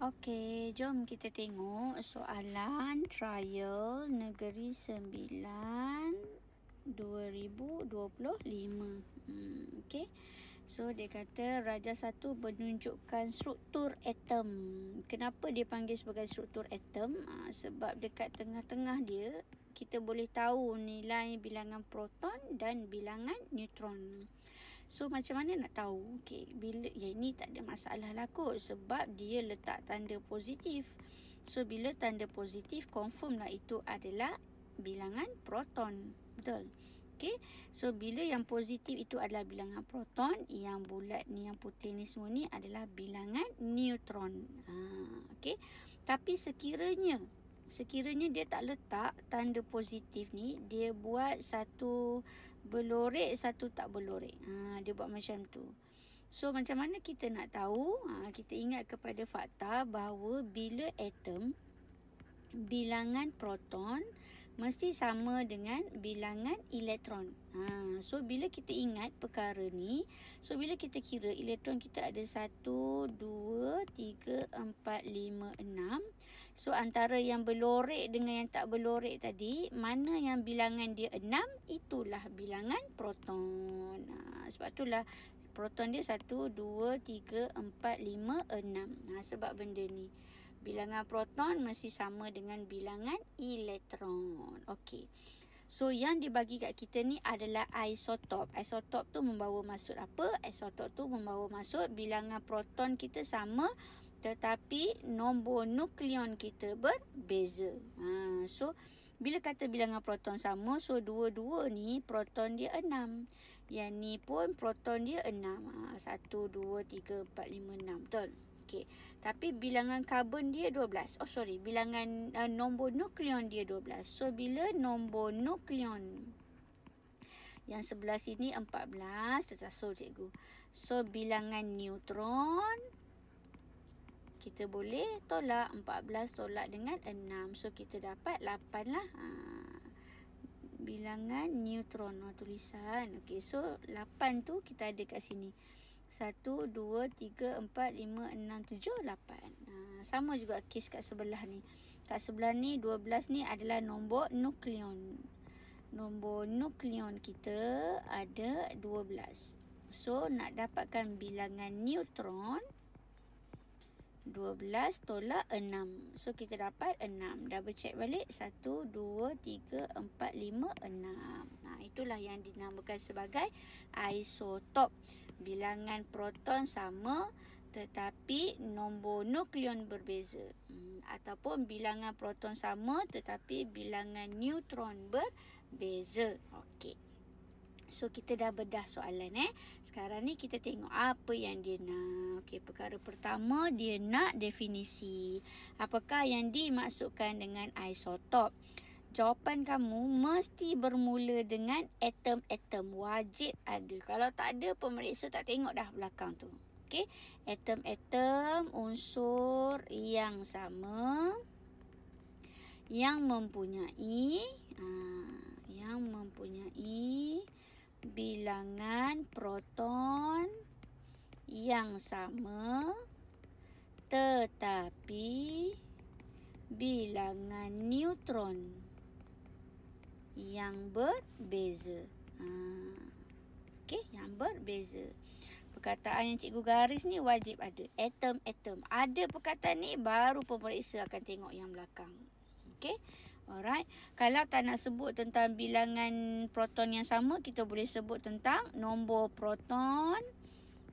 Okey, jom kita tengok soalan trial Negeri Sembilan 2025. Okey. So dia kata Raja 1 menunjukkan struktur atom. Kenapa dia panggil sebagai struktur atom? Sebab dekat tengah-tengah dia kita boleh tahu nilai bilangan proton dan bilangan neutron. So macam mana nak tahu? Okey, bila ini tak ada masalah lah kot sebab dia letak tanda positif. So bila tanda positif confirm lah itu adalah bilangan proton. Betul? Okey. So bila yang positif itu adalah bilangan proton, yang bulat ni yang putih ni semua ni adalah bilangan neutron. Okey. Tapi sekiranya dia tak letak tanda positif ni, dia buat satu berlorek, satu tak berlorek. Dia buat macam tu. So macam mana kita nak tahu? Kita ingat kepada fakta bahawa bila atom, bilangan proton mesti sama dengan bilangan elektron. So bila kita ingat perkara ni, so bila kita kira elektron kita ada 1, 2, 3, 4, 5, 6. So antara yang berlorek dengan yang tak berlorek tadi, mana yang bilangan dia 6, itulah bilangan proton. Sebab itulah proton dia 1, 2, 3, 4, 5, 6. Sebab benda ni bilangan proton mesti sama dengan bilangan elektron. Okey. So yang dibagi kat kita ni adalah isotop. Isotop tu membawa maksud apa? Isotop tu membawa maksud bilangan proton kita sama tetapi nombor nukleon kita berbeza. So bila kata bilangan proton sama, so dua-dua ni proton dia 6. Yang ni pun proton dia 6. 1, 2, 3, 4, 5, 6. Betul? Okey. Tapi bilangan karbon dia 12. Bilangan nombor nukleon dia 12. So bila nombor nukleon yang sebelah sini 14, tersasul cikgu. So bilangan neutron kita boleh tolak 14 tolak dengan 6. So kita dapat 8 lah. Bilangan neutron tulisan. Okey, so 8 tu kita ada kat sini. 1, 2, 3, 4, 5, 6, 7, 8. Sama juga kes kat sebelah ni. Kat sebelah ni 12 ni adalah nombor nukleon. Nombor nukleon kita ada 12. So nak dapatkan bilangan neutron, 12 tolak 6. So kita dapat 6. Double check balik. 1, 2, 3, 4, 5, 6. Itulah yang dinamakan sebagai isotop. Bilangan proton sama tetapi nombor nukleon berbeza. Ataupun bilangan proton sama tetapi bilangan neutron berbeza. Okey. So kita dah bedah soalan Sekarang ni kita tengok apa yang dia nak. Okey, perkara pertama dia nak definisi. Apakah yang dimaksudkan dengan isotop? Jawapan kamu mesti bermula dengan atom-atom. Wajib ada. Kalau tak ada, pemeriksa tak tengok dah belakang tu. Okey, atom-atom unsur yang sama yang mempunyai bilangan proton yang sama tetapi bilangan neutron yang berbeza. Okey, yang berbeza. Perkataan yang cikgu garis ni wajib ada. Atom-atom. Ada perkataan ni baru pemeriksa akan tengok yang belakang. Okey. Alright. Kalau tak nak sebut tentang bilangan proton yang sama, kita boleh sebut tentang nombor proton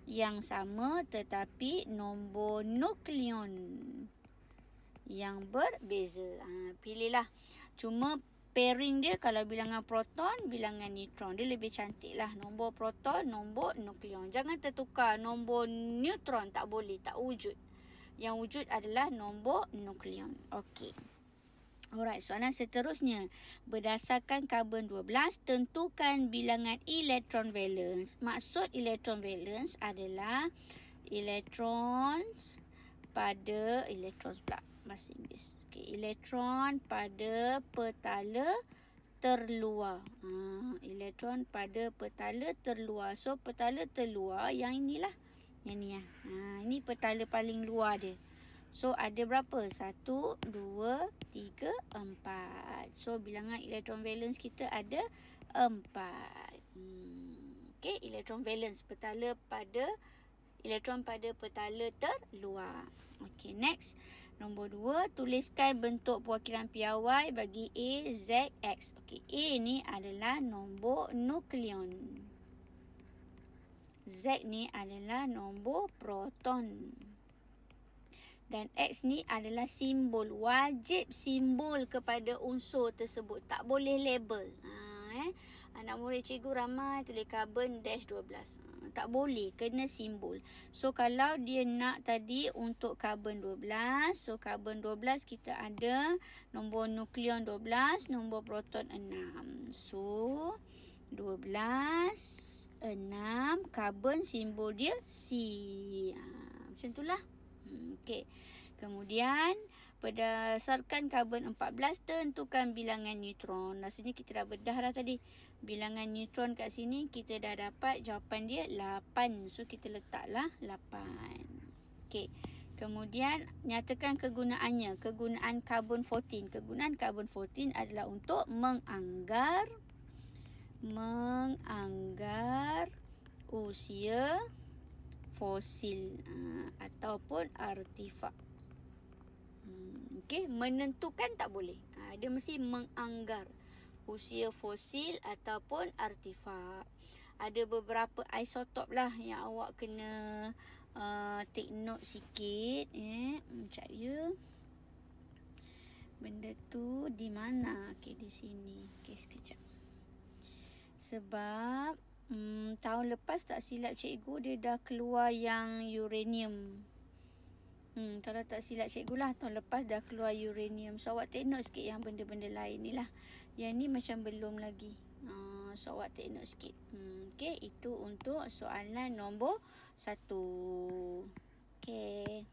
yang sama tetapi nombor nukleon yang berbeza. Pilihlah. Cuma pairing dia kalau bilangan proton, bilangan neutron. Dia lebih cantik lah. Nombor proton, nombor nukleon. Jangan tertukar nombor neutron. Tak boleh. Tak wujud. Yang wujud adalah nombor nukleon. Okey. Alright, soalan seterusnya. Berdasarkan karbon 12, tentukan bilangan elektron valence. Maksud elektron valence adalah electrons pada bahasa Inggeris. Okey, elektron pada petala terluar. Elektron pada petala terluar. So petala terluar yang inilah. Yang ni Ini petala paling luar dia. So ada berapa? 1, 2, 3, 4. So bilangan elektron valence kita ada 4. Okey, elektron valence elektron pada petala terluar. Okey, next. Nombor 2, tuliskan bentuk perwakilan piawai bagi A, Z, X. Okey, A ni adalah nombor nukleon. Z ni adalah nombor proton. Dan X ni adalah simbol. Wajib simbol kepada unsur tersebut. Tak boleh label. Anak murid cikgu ramai tulis karbon dash 12. Tak boleh. Kena simbol. So kalau dia nak tadi untuk karbon 12. So karbon 12 kita ada nombor nukleon 12. Nombor proton 6. So 12, 6. Karbon simbol dia C. Macam itulah. Okey. Kemudian berdasarkan karbon 14 tentukan bilangan neutron. Sini kita dah bedah dah tadi. Bilangan neutron kat sini kita dah dapat jawapan dia 8. So kita letaklah 8. Okey. Kemudian nyatakan kegunaannya. Kegunaan karbon 14. Kegunaan karbon 14 adalah untuk menganggar usia fosil ataupun artifak. Okey, menentukan tak boleh. Dia mesti menganggar usia fosil ataupun artifak. Ada beberapa isotop lah yang awak kena take note sikit. Macam ya. Benda tu di mana? Okey, di sini. Okey, sekejap. Sebab tahun lepas tak silap cikgu dia dah keluar yang uranium. Kalau tak silap cikgu lah, tahun lepas dah keluar uranium. So awak tengok sikit yang benda-benda lain ni lah. Yang ni macam belum lagi. So awak tengok sikit. Okey, itu untuk soalan nombor 1. Okey.